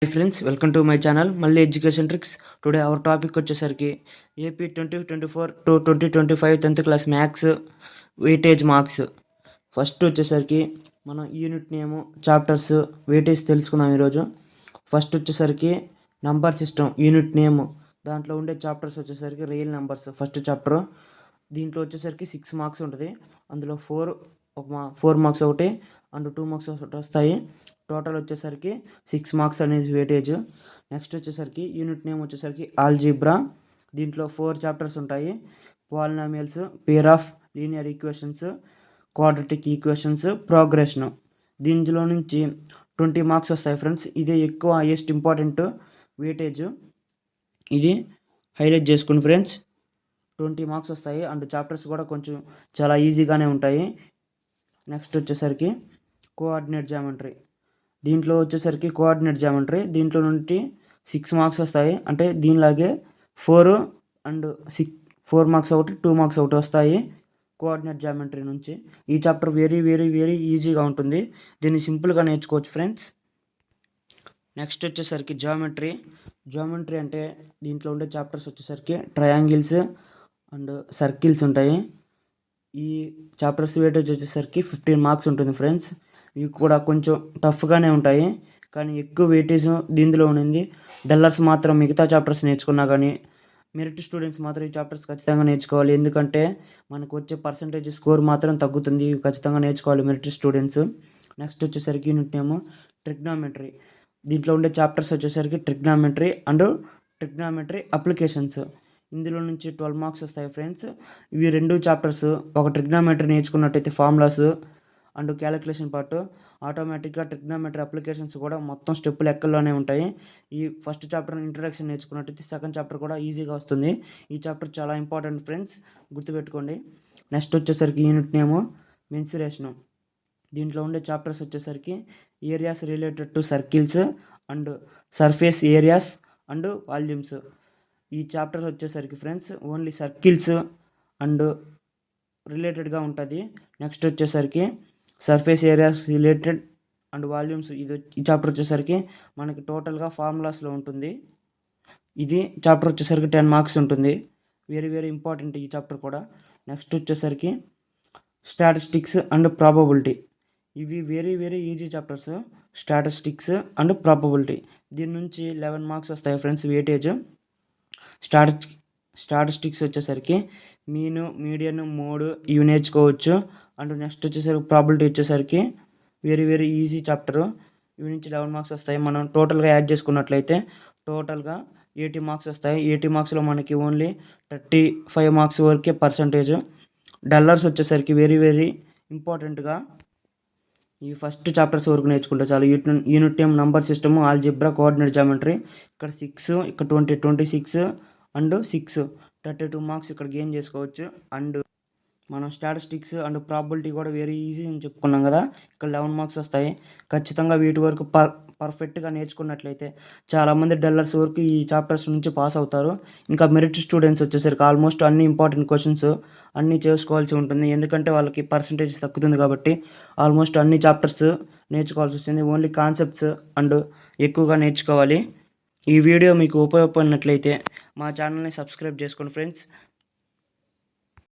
Hi friends, welcome to my channel మళ్ళీ education tricks. Today our topic వచ్చేసరికి AP 2024 to 2025 10th class maths weightage marks. First వచ్చేసరికి మనం unit నేము, chapters, weightage తెలుసుకుందాం ఈరోజు. First వచ్చేసరికి number system unit name, దాంట్లో ఉండే చాప్టర్స్ వచ్చేసరికి రియల్ నెంబర్స్ ఫస్ట్ చాప్టర్. దీంట్లో వచ్చేసరికి 6 మార్క్స్ ఉంటుంది. అందులో 4 మార్క్స్ ఒకటి అండ్ 2 మార్క్స్ ఒకటి వస్తాయి. టోటల్ వచ్చేసరికి 6 మార్క్స్ అనేది వెయిటేజ్. నెక్స్ట్ వచ్చేసరికి యూనిట్ నేమ్ వచ్చేసరికి ఆల్జీబ్రా. దీంట్లో 4 చాప్టర్స్ ఉంటాయి. Polynomials, pair of linear equations, quadratic equations, progression. దీంట్లో నుంచి 20 మార్క్స్ వస్తాయి ఫ్రెండ్స్. ఇదే ఎక్కువ హైయెస్ట్ ఇంపార్టెంట్ వెయిటేజ్. ఇది హైలైట్ చేసుకోండి ఫ్రెండ్స్. 20 మార్క్స్ వస్తాయి అండ్ చాప్టర్స్ కూడా కొంచెం చాలా ఈజీగానే ఉంటాయి. నెక్స్ట్ వచ్చేసరికి కోఆర్డినేట్ జామెట్రీ. దీంట్లో వచ్చేసరికి కోఆర్డినేట్ జామెట్రీ, దీంట్లో నుండి 6 మార్క్స్ వస్తాయి. అంటే దీనిలాగే 4 అండ్ 4 మార్క్స్ ఒకటి, 2 మార్క్స్ ఒకటి వస్తాయి కోఆర్డినేట్ జామెట్రీ నుంచి. ఈ చాప్టర్ వెరీ వెరీ వెరీ ఈజీగా ఉంటుంది. దీన్ని సింపుల్గా నేర్చుకోవచ్చు ఫ్రెండ్స్. నెక్స్ట్ వచ్చేసరికి జామెట్రీ అంటే దీంట్లో ఉండే చాప్టర్స్ వచ్చేసరికి ట్రయాంగిల్స్ అండ్ సర్కిల్స్ ఉంటాయి. ఈ చాప్టర్స్ వెయిటేజ్ వచ్చేసరికి 15 మార్క్స్ ఉంటుంది ఫ్రెండ్స్. ఇవి కూడా కొంచెం టఫ్గానే ఉంటాయి, కానీ ఎక్కువ వెయిటేజ్ దీంట్లో ఉంది. డల్లర్స్ మాత్రం మిగతా చాప్టర్స్ నేర్చుకున్నా కానీ మెరిట్ స్టూడెంట్స్ మాత్రం ఈ చాప్టర్స్ ఖచ్చితంగా నేర్చుకోవాలి. ఎందుకంటే మనకు వచ్చే పర్సంటేజ్ స్కోర్ మాత్రం తగ్గుతుంది. ఇవి ఖచ్చితంగా నేర్చుకోవాలి మెరిట్ స్టూడెంట్స్. నెక్స్ట్ వచ్చేసరికి యూనిట్ నేమ్ ట్రిగ్నామెట్రీ. దీంట్లో ఉండే చాప్టర్స్ వచ్చేసరికి ట్రిగ్నామెట్రీ అండ్ ట్రిగ్నామెట్రీ అప్లికేషన్స్. ఇందులో నుంచి 12 మార్క్స్ వస్తాయి ఫ్రెండ్స్. ఇవి 2 చాప్టర్స్. ఒక ట్రిగ్నామెట్రీ నేర్చుకున్నట్టయితే ఫార్ములాస్ అండ్ క్యాలిక్యులేషన్ పార్ట్, ఆటోమేటిక్గా ట్రిగ్నామెట్రీ అప్లికేషన్స్ కూడా మొత్తం స్టెప్ లెక్కల్లోనే ఉంటాయి. ఈ ఫస్ట్ చాప్టర్ ఇంట్రడక్షన్ నేర్చుకున్నట్టయితే సెకండ్ చాప్టర్ కూడా ఈజీగా వస్తుంది. ఈ చాప్టర్ చాలా ఇంపార్టెంట్ ఫ్రెండ్స్, గుర్తుపెట్టుకోండి. నెక్స్ట్ వచ్చేసరికి యూనిట్ నేము మెన్సురేషను. దీంట్లో ఉండే చాప్టర్స్ వచ్చేసరికి areas related to circles and surface areas and volumes. ఈ చాప్టర్ వచ్చేసరికి ఫ్రెండ్స్ ఓన్లీ సర్కిల్స్ అండ్ రిలేటెడ్గా ఉంటుంది. నెక్స్ట్ వచ్చేసరికి surface areas related and volumes. ఈ చాప్టర్ వచ్చేసరికి మనకి టోటల్గా ఫార్ములాస్లో ఉంటుంది. ఇది చాప్టర్ వచ్చేసరికి 10 మార్క్స్ ఉంటుంది. వెరీ వెరీ ఇంపార్టెంట్ ఈ చాప్టర్ కూడా. నెక్స్ట్ వచ్చేసరికి స్టాటిస్టిక్స్ అండ్ ప్రాబబిలిటీ. ఇవి very very easy chapters. Statistics and probability, దీని నుంచి 11 మార్క్స్ వస్తాయి ఫ్రెండ్స్ వెయిటేజ్. స్టాటిస్టిక్స్ వచ్చేసరికి మీను, మీడియన్, మోడ్ ఇవి నేర్చుకోవచ్చు. అండ్ నెక్స్ట్ వచ్చేసరికి ప్రాబిలిటీ వచ్చేసరికి వెరీ వెరీ ఈజీ చాప్టర్. ఇవి నుంచి 11 మార్క్స్ వస్తాయి. మనం టోటల్గా యాడ్ చేసుకున్నట్లయితే టోటల్గా 80 మార్క్స్ వస్తాయి. 80 మార్క్స్లో మనకి ఓన్లీ 35 మార్క్స్ వరకే పర్సంటేజ్. డల్లర్స్ వచ్చేసరికి వెరీ వెరీ ఇంపార్టెంట్గా ఈ ఫస్ట్ చాప్టర్స్ వరకు నేర్చుకుంటే చాలు. Unit name, number system, algebra, coordinate geometry. ఇక్కడ 6, ఇక్కడ 26 అండ్ 6 32 మార్క్స్ ఇక్కడ గెయిన్ చేసుకోవచ్చు. అండ్ మనం స్టాటిస్టిక్స్ అండ్ ప్రాబిలిటీ కూడా వెరీ ఈజీ అని చెప్పుకున్నాం కదా, ఇక్కడ 11 మార్క్స్ వస్తాయి. ఖచ్చితంగా వీటి వరకు పర్ఫెక్ట్గా నేర్చుకున్నట్లయితే చాలామంది డల్లర్స్ వరకు ఈ చాప్టర్స్ నుంచి పాస్ అవుతారు. ఇంకా మెరిట్ స్టూడెంట్స్ వచ్చేసరికి ఆల్మోస్ట్ అన్ని ఇంపార్టెంట్ క్వశ్చన్స్ అన్నీ చేసుకోవాల్సి ఉంటుంది. ఎందుకంటే వాళ్ళకి పర్సంటేజ్ తగ్గుతుంది కాబట్టి ఆల్మోస్ట్ అన్ని చాప్టర్స్ నేర్చుకోవాల్సి వస్తుంది. ఓన్లీ కాన్సెప్ట్స్ అండ్ ఎక్కువగా నేర్చుకోవాలి. ఈ వీడియో మీకు ఉపయోగపడినట్లయితే మా ఛానల్ని సబ్స్క్రైబ్ చేసుకోండి ఫ్రెండ్స్.